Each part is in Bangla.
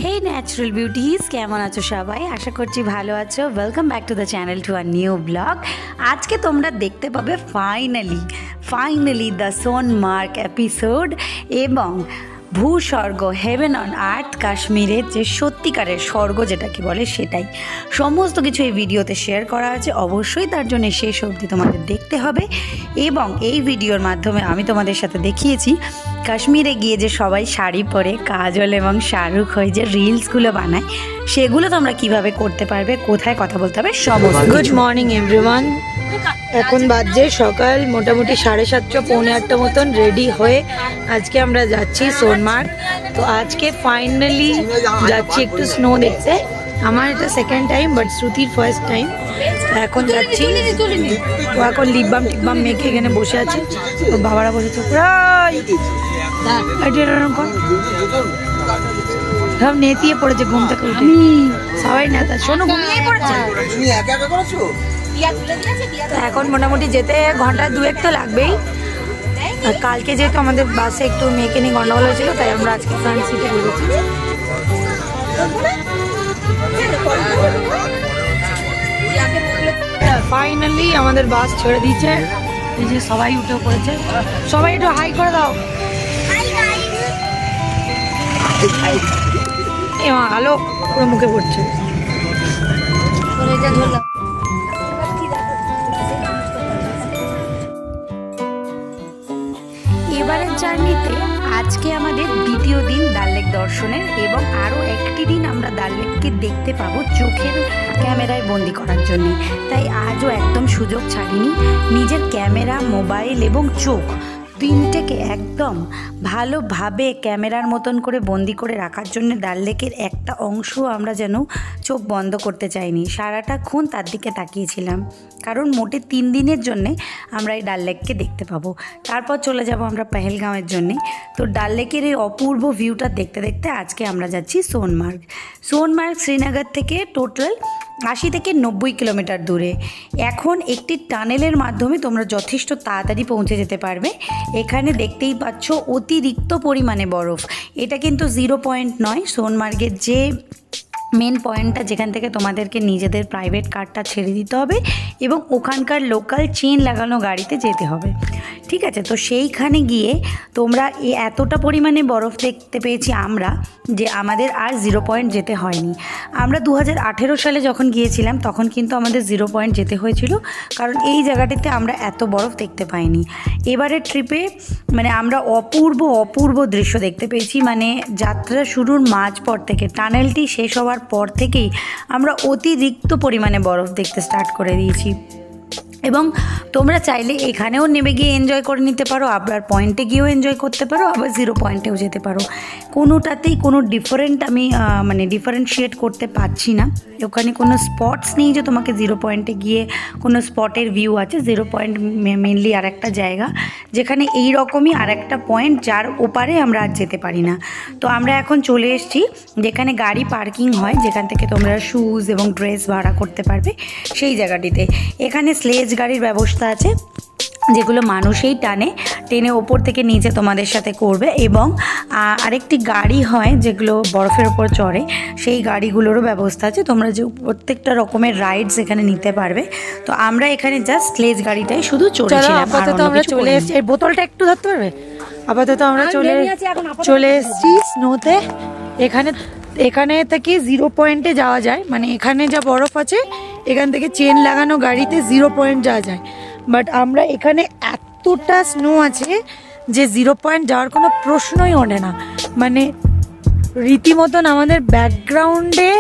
হে ন্যাচারাল বিউটিজ, কেমন আছো সবাই? আশা করছি ভালো আছো। Welcome back to the channel, to a new blog. আজকে তোমরা দেখতে পাবে ফাইনালি দ্য সোনমার্গ এপিসোড এবং ভূস্বর্গ, হেভেন অন আর্থ, কাশ্মীরের যে সত্যিকারের স্বর্গ যেটাকে বলে সেটাই সমস্ত কিছু এই ভিডিওতে শেয়ার করা আছে। অবশ্যই তার জন্য শেষ অবধি তোমাদের দেখতে হবে। এবং এই ভিডিওর মাধ্যমে আমি তোমাদের সাথে দেখিয়েছি কাশ্মীরে গিয়ে যে সবাই শাড়ি পরে কাজল এবং শাহরুখ হয়ে যে রিলসগুলো বানায়, সেগুলো তোমরা কিভাবে করতে পারবে, কোথায় কথা বলতে হবে সমস্ত। Good morning everyone. এখন বাজে সকাল মোটামুটি 7:30 পৌনে 8টা মতন। রেডি হয়ে আজকে আমরা যাচ্ছি সোনমার্গ। তো আজকে ফাইনালি যাচ্ছি একটু স্নো দেখতে। আমার এটা সেকেন্ড টাইম, বাট শ্রুতির ফার্স্ট টাইম। এখন যাচ্ছি। ও এখন লিপবাম টিপবাম মেখে এখানে বসে আছে। তো বাবারা বসেছে সব নেতিয়ে পড়েছে ঘুম থেকে উঠে। সবাই নেতা শোনো ঘুমিয়ে পড়েছে। এখন মোটামুটি যেতে ঘন্টা 2-1 তো লাগবেই। আর কালকে যেহেতু আমাদের বাসে একটু মেয়েকে নিয়ে গন্ডগোল হয়েছিল, তাই আমরা আজকে ফ্রন্ট সিটে বসেছি। ফাইনালি আমাদের বাস ছেড়ে দিয়েছে। এই যে সবাই উঠে পড়েছে। সবাই একটু হাই করে দাও। আলো পুরো মুখে পড়ছে। এবারের জার্নিতে আজকে আমাদের দ্বিতীয় দিন ডাল লেক দর্শনের, এবং আরও একটি দিন আমরা ডাল লেককে দেখতে পাবো চোখের ক্যামেরায় বন্দি করার জন্য। তাই আজও একদম সুযোগ ছাড়িনি। নিজের ক্যামেরা, মোবাইল এবং চোখ তিনটেকে একদম ভালোভাবে ক্যামেরার মতন করে বন্দি করে রাখার জন্য ডাল লেকের একটা অংশ আমরা যেন চোখ বন্ধ করতে চাইনি। সারাটাক্ষণ তার দিকে তাকিয়েছিলাম, কারণ মোটে 3 দিনের জন্যে আমরা এই ডাল লেককে দেখতে পাবো। তারপর চলে যাব আমরা পেহেলগাঁওয়ের জন্যে। তো ডাল লেকের এই অপূর্ব ভিউটা দেখতে দেখতে আজকে আমরা যাচ্ছি সোনমার্গ। শ্রীনগর থেকে টোটাল 80 থেকে 90 কিলোমিটার দূরে। এখন একটি টানেলের মাধ্যমে তোমরা যথেষ্ট তাড়াতাড়ি পৌঁছে যেতে পারবে। এখানে দেখতেই পাচ্ছ অতিরিক্ত পরিমাণে বরফ। এটা কিন্তু 0 পয়েন্ট নয়, সোনমার্গের যে মেন পয়েন্টটা, যেখান থেকে তোমাদেরকে নিজেদের প্রাইভেট কারটা ছেড়ে দিতে হবে এবং ওখানকার লোকাল চেন লাগানো গাড়িতে যেতে হবে। ঠিক আছে, তো সেইখানে গিয়ে তোমরা এতটা পরিমাণে বরফ দেখতে পেয়েছি আমরা, যে আমাদের আর 0 পয়েন্ট যেতে হয়নি। আমরা 2018 সালে যখন গিয়েছিলাম তখন কিন্তু আমাদের 0 পয়েন্ট যেতে হয়েছিল, কারণ এই জায়গাটিতে আমরা এত বরফ দেখতে পাইনি। এবারের ট্রিপে মানে আমরা অপূর্ব দৃশ্য দেখতে পেয়েছি। মানে যাত্রা শুরুর মাঝপথ থেকে, টানেলটি শেষ হওয়ার পর থেকেই আমরা অতিরিক্ত পরিমাণে বরফ দেখতে স্টার্ট করে দিয়েছি। এবং তোমরা চাইলে এখানেও নেমে গিয়ে এনজয় করে নিতে পারো, আবার পয়েন্টে গিয়েও এনজয় করতে পারো, আবার 0 পয়েন্টেও যেতে পারো। কোনোটাতেই কোনো ডিফারেন্ট আমি ডিফারেন্সিয়েট করতে পারছি না। ওখানে কোনো স্পটস নেই যে তোমাকে 0 পয়েন্টে গিয়ে কোনো স্পটের ভিউ আছে। 0 পয়েন্ট মেনলি আর একটা জায়গা যেখানে এই রকমই আর একটা পয়েন্ট, যার ওপারে আমরা আর যেতে পারি না। তো আমরা এখন চলে এসেছি যেখানে গাড়ি পার্কিং হয়, যেখান থেকে তোমরা শ্যুজ এবং ড্রেস ভাড়া করতে পারবে সেই জায়গাটিতে। এখানে স্লেজ গাড়ির ব্যবস্থা আছে, যেগুলো মানুষেই টেনে ওপর থেকে নিচে তোমাদের সাথে করবে। এবং আরেকটি গাড়ি হয় যেগুলো বরফের ওপর চড়ে, সেই গাড়িগুলোরও ব্যবস্থা আছে। তোমরা যে প্রত্যেকটা রকমের রাইডস এখানে নিতে পারবে। তো আমরা এখানে জাস্ট স্লেজ গাড়িটাই শুধু চড়েছিলাম। আপাতত আমরা চলে এসেছি। এই বোতলটা একটু ধরতে পারবে? আপাতত আমরা চলে এসেছি স্নোতে। এখানে থেকে 0 পয়েন্টে যাওয়া যায়। মানে এখানে যা বরফ আছে, এখান থেকে চেন লাগানো গাড়িতে 0 পয়েন্ট যাওয়া যায়। বাট আমরা এখানে এতটা স্নো আছে যে 0 পয়েন্ট যাওয়ার কোনো প্রশ্নই ওঠে না। মানে রীতিমতন আমাদের ব্যাকগ্রাউন্ডে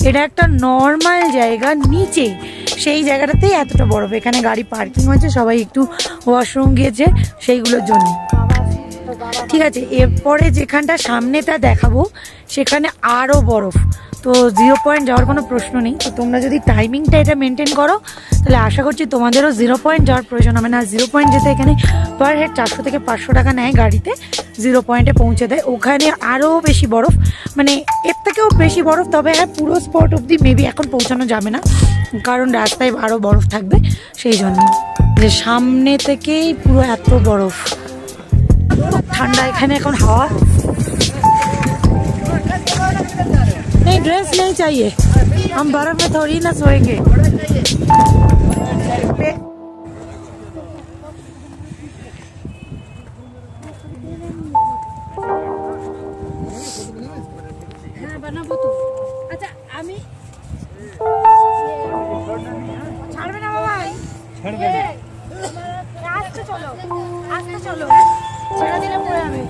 এটা একটা নর্মাল জায়গা, নিচে সেই জায়গাটাতেই এতটা বরফ। এখানে গাড়ি পার্কিং হয়েছে, সবাই একটু ওয়াশরুম গিয়েছে সেইগুলোর জন্য। ঠিক আছে, এরপরে যেখানটা সামনেটা দেখাবো সেখানে আরও বরফ। তো 0 পয়েন্ট যাওয়ার কোনো প্রশ্ন নেই। তো তোমরা যদি টাইমিংটা এটা মেনটেন করো, তাহলে আশা করছি তোমাদেরও 0 পয়েন্ট যাওয়ার প্রয়োজন হবে না। 0 পয়েন্ট যেতে এখানে পার হেড 400 থেকে 500 টাকা নেয় গাড়িতে, 0 পয়েন্টে পৌঁছে দেয়। ওখানে আরও বেশি বরফ, মানে এর থেকেও বেশি বরফ। তবে হ্যাঁ, পুরো স্পট অবধি মেবি এখন পৌঁছানো যাবে না, কারণ রাস্তায় আরও বরফ থাকবে। সেই জন্য যে সামনে থেকেই পুরো এত বরফ। ঠান্ডা এখানে এখন হাওয়া। बर्फ नहीं चाहिए, हम बर्फ में थोड़ी ना सोएंगे।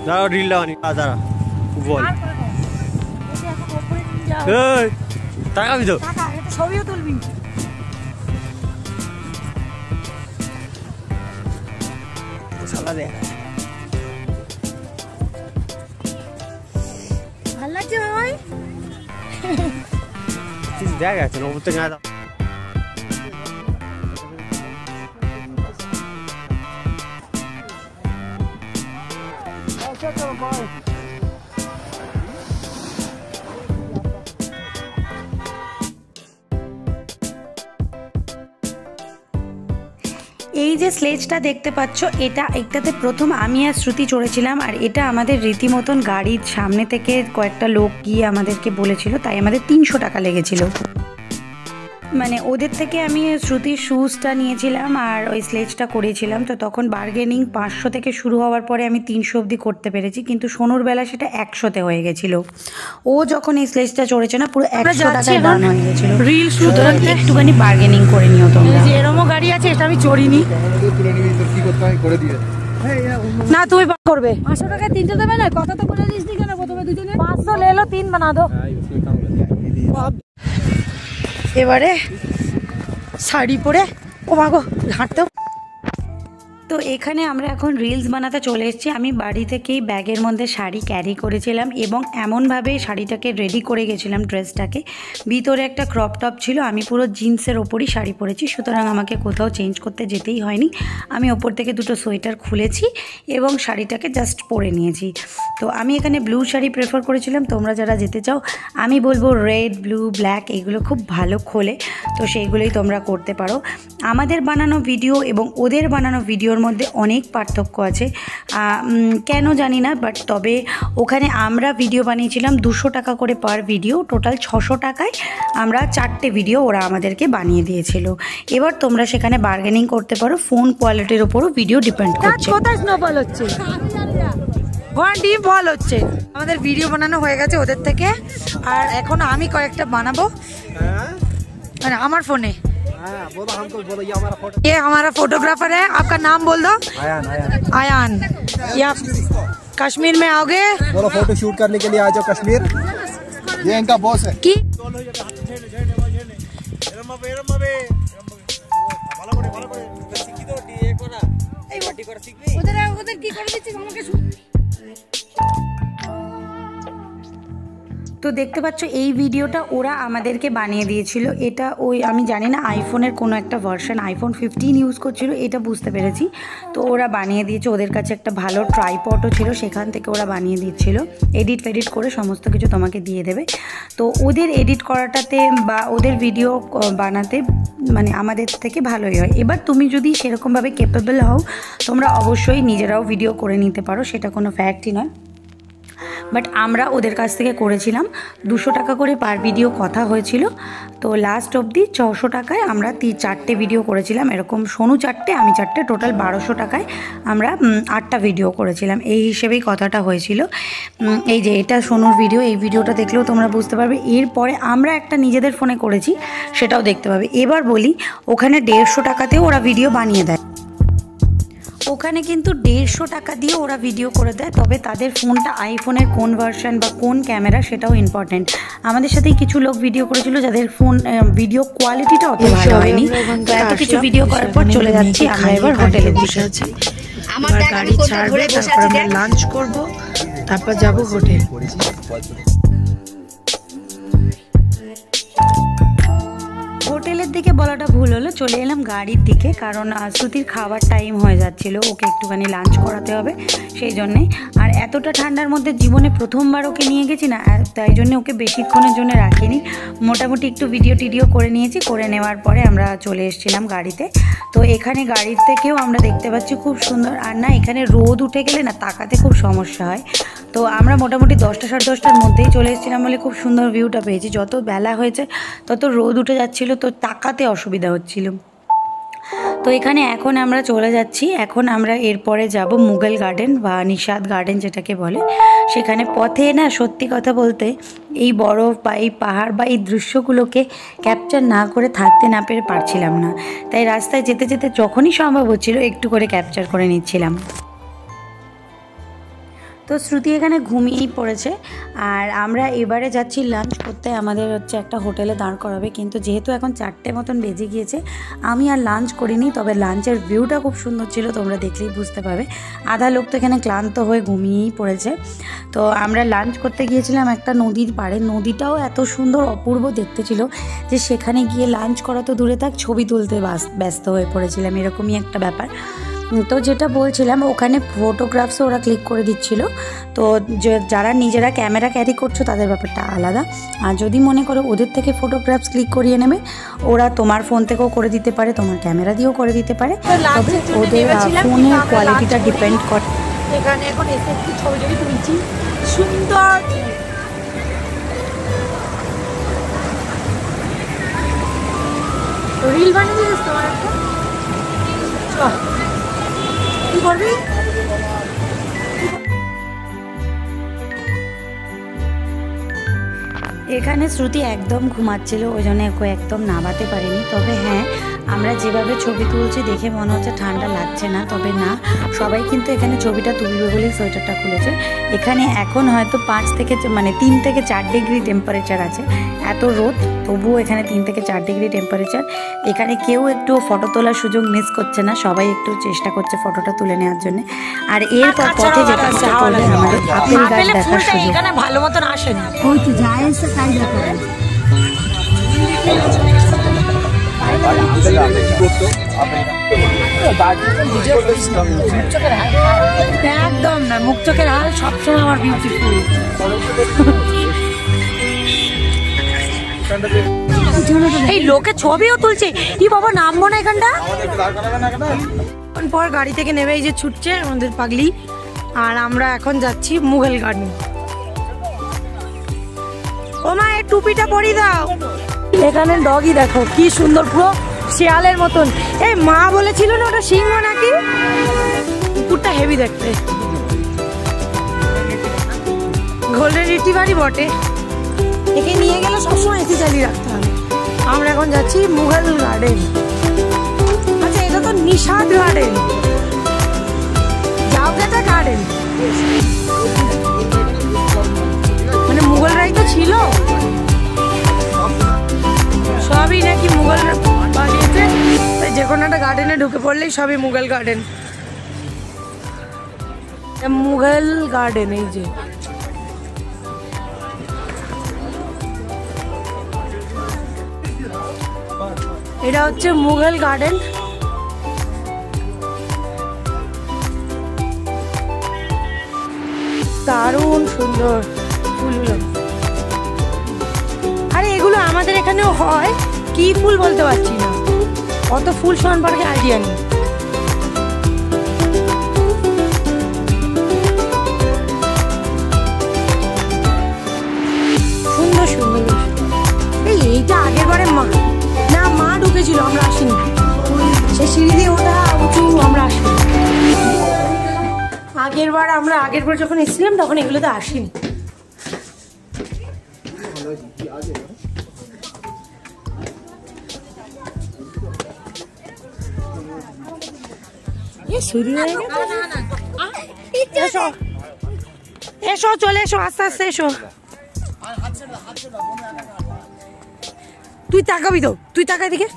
যাও রিল লাগানি দাঁড়া বল এই তাকাবি তো ছবিও তুলবি। শালা দে ভালো লাগছে ভাই? কিছু দেখা যাচ্ছে না ওপর থেকে এই যে স্লেজটা দেখতে পাচ্ছ, এটাতে প্রথম আমি আর শ্রুতি চড়েছিলাম। আর এটা আমাদের রীতিমতন গাড়ির সামনে থেকে কয়েকটা লোক গিয়ে আমাদেরকে বলেছিল, তাই আমাদের 300 টাকা লেগেছিল। মানে ওদের থেকে আমি শ্রুতির শ্যুজটা নিয়েছিলাম আর ওই স্লেজটা করেছিলাম। তো তখন বার্গেনিং 500 থেকে শুরু হওয়ার পরে আমি 300 অবধি করতে পেরেছি, কিন্তু সোনুর বেলা সেটা 100-তে হয়ে গেছিলো। ও যখন এই স্লেজটা চড়েছে না, পুরো 100 টাকায় ডান হয়ে গেছিলো। রিল সুতরাং একটুখানি বার্গেনিং করে নিও তোমরা। এরমও গাড়ি আছে, এটা আমি চড়িনি। না তুমি করবে 500 টাকায় 300 দেবে না, কথা তো বলে দিস কেন প্রথমে দুজনে 500 ले लो 3 बना दो। এবারে শাড়ি পরে ও মাগো হাঁটতেও। তো এখানে আমরা এখন রিলস বানাতে চলে এসেছি। আমি বাড়ি থেকেই ব্যাগের মধ্যে শাড়ি ক্যারি করেছিলাম এবং এমনভাবে শাড়িটাকে রেডি করে গেছিলাম, ড্রেসটাকে। ভিতরে একটা ক্রপ টপ ছিল, আমি পুরো জিন্সের ওপরই শাড়ি পরেছি, সুতরাং আমাকে কোথাও চেঞ্জ করতে যেতেই হয়নি। আমি ওপর থেকে দুটো সোয়েটার খুলেছি এবং শাড়িটাকে জাস্ট পরে নিয়েছি। তো আমি এখানে ব্লু শাড়ি প্রেফার করেছিলাম, তোমরা যারা যেতে চাও আমি বলবো রেড, ব্লু, ব্ল্যাক এইগুলো খুব ভালো খোলে, তো সেইগুলোই তোমরা করতে পারো। আমাদের বানানো ভিডিও এবং ওদের বানানো ভিডিওর মধ্যে অনেক পার্থক্য আছে, কেন জানি না, বাট তবে ওখানে আমরা ভিডিও বানিয়েছিলাম 200 টাকা করে পার ভিডিও, টোটাল 600 টাকায় আমরা 4টে ভিডিও ওরা আমাদেরকে বানিয়ে দিয়েছিল। এবার তোমরা সেখানে বার্গেনিং করতে পারো, ফোন কোয়ালিটির ওপরও ভিডিও ডিপেন্ড করছে। কোথায় স্নোফল হচ্ছে? ডিপ বল হচ্ছে। আমাদের ভিডিও বানানো হয়ে গেছে ওদের থেকে, আর এখন আমি কয়েকটা বানাবো মানে আমার ফোনে। ये हमारा फोटोग्राफर है, आपका नाम बोल दो। आयान। या कश्मीर में आओगे? बोलो फोटो शूट करने के लिए आ जाओ कश्मीर, ये इनका बॉस है। की उधर की कर দিচ্ছিস আমাকে? তো দেখতে পাচ্ছ এই ভিডিওটা ওরা আমাদেরকে বানিয়ে দিয়েছিল। এটা ওই আমি জানি না আইফোনের কোনো একটা ভার্সন, আইফোন 15 ইউজ করছিল, এটা বুঝতে পেরেছি। তো ওরা বানিয়ে দিয়েছে, ওদের কাছে একটা ভালো ট্রাইপডও ছিল, সেখান থেকে ওরা বানিয়ে দিচ্ছিল। এডিট ফেডিট করে সমস্ত কিছু তোমাকে দিয়ে দেবে। তো ওদের এডিট করাটাতে বা ওদের ভিডিও বানাতে মানে আমাদের থেকে ভালোই হয়। এবার তুমি যদি সেরকমভাবে ক্যাপেবল হও, তোমরা অবশ্যই নিজেরাও ভিডিও করে নিতে পারো, সেটা কোনো ফ্যাক্টই নয়। বাট আমরা ওদের কাছ থেকে করেছিলাম 200 টাকা করে পার ভিডিও কথা হয়েছিল। তো লাস্ট অবধি 600 টাকায় আমরা 4টে ভিডিও করেছিলাম, এরকম সোনু 4টে আমি 4টে, টোটাল 1200 টাকায় আমরা 8টা ভিডিও করেছিলাম। এই হিসেবেই কথাটা হয়েছিল। এই যে এটা সোনুর ভিডিও, এই ভিডিওটা দেখলেও তোমরা বুঝতে পারবে। এরপরে আমরা একটা নিজেদের ফোনে করেছি, সেটাও দেখতে পাবে। এবার বলি, ওখানে 150 টাকাতেও ওরা ভিডিও বানিয়ে দেয়। ওখানে কিন্তু 150 টাকা দিয়ে ওরা ভিডিও করে দেয়, তবে তাদের ফোনটা আইফোনের কোন ভার্সন বা কোন ক্যামেরা সেটাও ইম্পর্টেন্ট। আমাদের সাথেই কিছু লোক ভিডিও করেছিল যাদের ফোন ভিডিও কোয়ালিটিটা অত ভালো হয়নি। তো এত কিছু ভিডিও করার পর চলে যাচ্ছি আমরা এবার হোটেলে বসে আছি। আমার গাড়ি ছাড়বে, তারপর আমরা লাঞ্চ করব, তারপর যাব হোটেল। হোটেলের দিকে বলাটা ভুল হলো, চলে এলাম গাড়ির দিকে, কারণ শ্রুতির খাবার টাইম হয়ে যাচ্ছিল, ওকে একটুখানি লাঞ্চ করাতে হবে সেই জন্যে। আর এতটা ঠান্ডার মধ্যে জীবনে প্রথমবার ওকে নিয়ে গেছি না, তাই জন্য ওকে বেশিক্ষণের জন্য রাখিনি। মোটামুটি একটু ভিডিও টিডিও করে নিয়েছি, করে নেওয়ার পরে আমরা চলে এসেছিলাম গাড়িতে। তো এখানে গাড়ির থেকেও আমরা দেখতে পাচ্ছি খুব সুন্দর। আর না, এখানে রোদ উঠে গেলে না তাকাতে খুব সমস্যা হয়। তো আমরা মোটামুটি 10টা সাড়ে 10টার মধ্যেই চলে এসেছিলাম বলে খুব সুন্দর ভিউটা পেয়েছি। যত বেলা হয়েছে তত রোদ উঠে যাচ্ছিলো, তো তাকাতে অসুবিধা হচ্ছিল। তো এখানে এখন আমরা চলে যাচ্ছি, এখন আমরা এরপরে যাব মুঘল গার্ডেন বা নিষাদ গার্ডেন যেটাকে বলে। সেখানে পথে না সত্যি কথা বলতে এই বরফ বা এই পাহাড় বা এই দৃশ্যগুলোকে ক্যাপচার না করে থাকতে না পেরে পারছিলাম না, তাই রাস্তায় যেতে যেতে যখনই সম্ভব হচ্ছিল একটু করে ক্যাপচার করে নিচ্ছিলাম। তো শ্রুতি এখানে ঘুমিয়েই পড়েছে, আর আমরা এবারে যাচ্ছি লাঞ্চ করতে। আমাদের হচ্ছে একটা হোটেলে দাঁড় করাবে, কিন্তু যেহেতু এখন 4টে মতন বেজে গিয়েছে আমি আর লাঞ্চ করিনি। তবে লাঞ্চের ভিউটা খুব সুন্দর ছিল, তোমরা দেখলেই বুঝতে পারবে। আধা লোক তো এখানে ক্লান্ত হয়ে ঘুমিয়েই পড়েছে। তো আমরা লাঞ্চ করতে গিয়েছিলাম একটা নদীর পাড়ে, নদীটাও এত সুন্দর অপূর্ব দেখতে ছিল যে সেখানে গিয়ে লাঞ্চ করা তো দূরে থাক, ছবি তুলতে ব্যস্ত হয়ে পড়েছিলাম, এরকমই একটা ব্যাপার। তো যেটা বলছিলাম, ওখানে ফটোগ্রাফসও ওরা ক্লিক করে দিচ্ছিল। তো যারা নিজেরা ক্যামেরা ক্যারি করছো তাদের ব্যাপারটা আলাদা, আর যদি মনে করো ওদের থেকে ফটোগ্রাফস ক্লিক করিয়ে নেবে, ওরা তোমার ফোন থেকেও করে দিতে পারে, তোমার ক্যামেরা দিয়েও করে দিতে পারে, তবে ওদের ফোনের কোয়ালিটিটা ডিপেন্ড করে। এখানে এখন এসে একটু ছবি টবি তুলছি, সুন্দর রিল বানিয়ে দিস তোমার একটা। কি করবি? এখানে শ্রুতি একদম ঘুমাচ্ছিল, ওই জন্য ওকে একদম নামাতে পারিনি। তবে হ্যাঁ, আমরা যেভাবে ছবি তুলছি দেখে মনে হচ্ছে ঠান্ডা লাগছে না, তবে না, সবাই কিন্তু এখানে ছবিটা তুলবে বলেই সোয়েটারটা খুলেছে। এখানে এখন হয়তো 3 থেকে 4 ডিগ্রি টেম্পারেচার আছে, এত রোদ, তবুও এখানে 3 থেকে 4 ডিগ্রি টেম্পারেচার। এখানে কেউ একটু ফটো তোলার সুযোগ মিস করছে না, সবাই একটু চেষ্টা করছে ফটোটা তুলে নেওয়ার জন্য। আর এরপর পথে যেটা আমাদের আপেল গাছ দেখার সুযোগ। এখানে ভালো মতন আসে না, ওই তো যায় এসে তাই দেখা একদম না, মুখ চোখের হাল সবসময় আমার বিউটিফুল। এই লোকে ছবিও তুলছে, কি বাবা নামবো না এখানটা। পর গাড়ি থেকে নেমে এই যে ছুটছে আমাদের পাগলি, আর আমরা এখন যাচ্ছি মুঘল গার্ডেন। ও মা, এই টুপিটা পরিয়ে দাও। এখানে ডগি দেখো কি সুন্দর, পুরো শিয়ালের মতন। এই মা বলেছিল না ওটা সিংহ নাকি, কুকুরটা হেভি দেখতে, গোল্ডেন রিট্রিভারই বটে। একে নিয়ে গেলে সবসময় এসি চালিয়ে রাখতে হবে। আমরা এখন যাচ্ছি মুঘল গার্ডেন। আচ্ছা, এটা তো নিষাদ গার্ডেন, জাওগেটা গার্ডেন, মানে মুঘলরাই তো ছিল, সবই নাকি মুঘলরা বানিয়েছে। যে কোনো একটা গার্ডেনে ঢুকে পড়লেই সবই মুঘল গার্ডেন। মুঘল গার্ডেন এই যে, এটা হচ্ছে মুঘল গার্ডেন। দারুণ সুন্দর ফুলগুলো। আরে এগুলো আমাদের এখানেও হয়, কি ফুল বলতে পারছি না, অত ফুল সম্পর্কে আইডিয়া নেই। সুন্দর সুন্দর। এইটা আগের বারে মা ঢুকেছিল, আমরা আসিনি, সে সিঁড়ি দিয়ে ওঠা উঁচু, আমরা আসিনি। আগের বার যখন এসেছিলাম তখন এগুলোতে আসিনি। এসো, চলে এসো, আস্তে আস্তে এসো। তুই তাকাবি তো, তুই তাকা দিকে।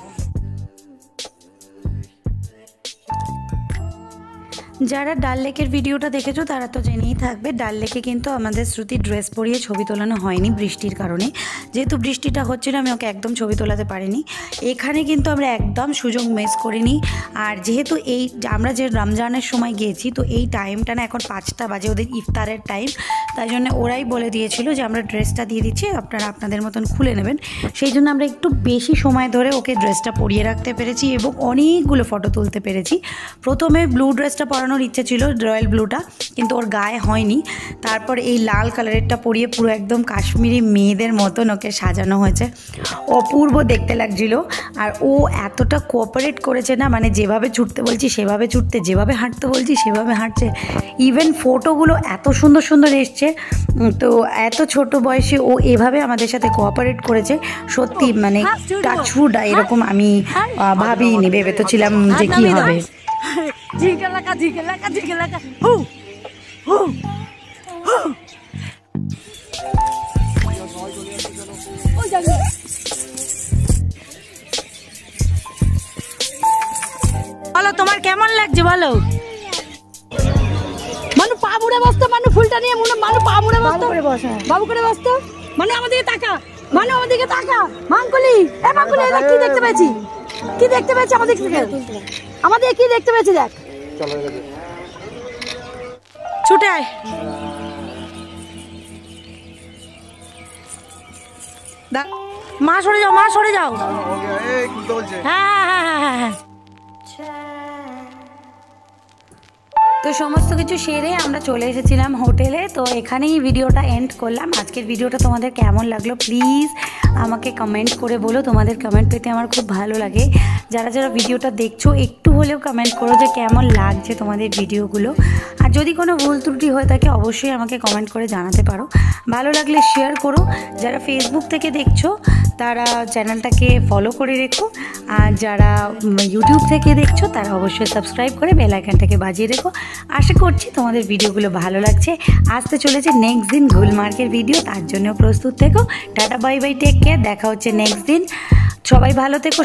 যারা ডাল লেকের ভিডিওটা দেখেছো তারা তো জেনেই থাকবে, ডাল লেকে কিন্তু আমাদের শ্রুতি ড্রেস পরিয়ে ছবি তোলানো হয়নি বৃষ্টির কারণে। যেহেতু বৃষ্টিটা হচ্ছিল আমি ওকে একদম ছবি তোলাতে পারিনি। এখানে কিন্তু আমরা একদম সুযোগ মিস করিনি। আর যেহেতু আমরা যে রমজানের সময় গিয়েছি, তো এই টাইমটা না এখন 5টা বাজে, ওদের ইফতারের টাইম, তাই জন্য ওরাই বলে দিয়েছিল যে আমরা ড্রেসটা দিয়ে দিচ্ছি, আপনারা আপনাদের মতন খুলে নেবেন। সেই জন্য আমরা একটু বেশি সময় ধরে ওকে ড্রেসটা পরিয়ে রাখতে পেরেছি এবং অনেকগুলো ফটো তুলতে পেরেছি। প্রথমে ব্লু ড্রেসটা পরা পরানোর ইচ্ছে ছিল রয়্যাল ব্লুটা, কিন্তু ওর গায়ে হয়নি। তারপর এই লাল কালারেরটা পরিয়ে পুরো একদম কাশ্মীরি মেয়েদের মতন ওকে সাজানো হয়েছে, অপূর্ব দেখতে লাগছিল। আর ও এতটা কোঅপারেট করেছে না, মানে যেভাবে ছুটতে বলছি সেভাবে ছুটতে, যেভাবে হাঁটতে বলছি সেভাবে হাঁটছে। ইভেন ফটোগুলো এত সুন্দর সুন্দর এসছে। তো এত ছোট বয়সে ও এভাবে আমাদের সাথে কোঅপারেট করেছে, সত্যি মানে টাচউড এরকম আমি ভাবিনি, ভেবে তো ছিলাম যে কি হবে। বলো তোমার কেমন লাগছে বলো। মানু পা মুড়ে বসতো, মানু ফুলটা নিয়ে মানু পা মুড়ে বসতো, বাবু করে বসতো। মানে আমাদেরকে তাকা, মানে আমাদেরকে তাকা। মাঙ্কুলি, এ মাঙ্কুলি, এটা কি দেখতে পেয়েছি? কি দেখতে পেয়েছি আমাদের থেকে? আমাদের কি দেখতে পেয়েছি দেখ। ছুটে আয়। মা সরে যাও, মা সরে যাও। হ্যাঁ হ্যাঁ হ্যাঁ হ্যাঁ হ্যাঁ। তো সমস্ত কিছু সেরে আমরা চলে এসেছিলাম হোটেলে। তো এখানেই ভিডিওটা এন্ড করলাম। আজকের ভিডিওটা তোমাদের কেমন লাগলো প্লিজ আমাকে কমেন্ট করে বলো, তোমাদের কমেন্ট পেতে আমার খুব ভালো লাগে। যারা যারা ভিডিওটা দেখছো একটু হলেও কমেন্ট করো যে কেমন লাগছে তোমাদের ভিডিওগুলো। আর যদি কোনো ভুল ত্রুটি হয়ে থাকে অবশ্যই আমাকে কমেন্ট করে জানাতে পারো। ভালো লাগলে শেয়ার করো। যারা ফেসবুক থেকে দেখছো তারা চ্যানেলটাকে ফলো করে রেখো, আর যারা ইউটিউব থেকে দেখছো তারা অবশ্যই সাবস্ক্রাইব করে বেল আইকনটাকে বাজিয়ে রেখো। আশা করছি তোমাদের ভিডিওগুলো ভালো লাগছে। আসতে চলেছে নেক্সট দিন গুলমার্গের ভিডিও, তার জন্য প্রস্তুত থেকো। Tata bye bye, take care. দেখা হচ্ছে নেক্সট দিন। সবাই ভালো থেকো।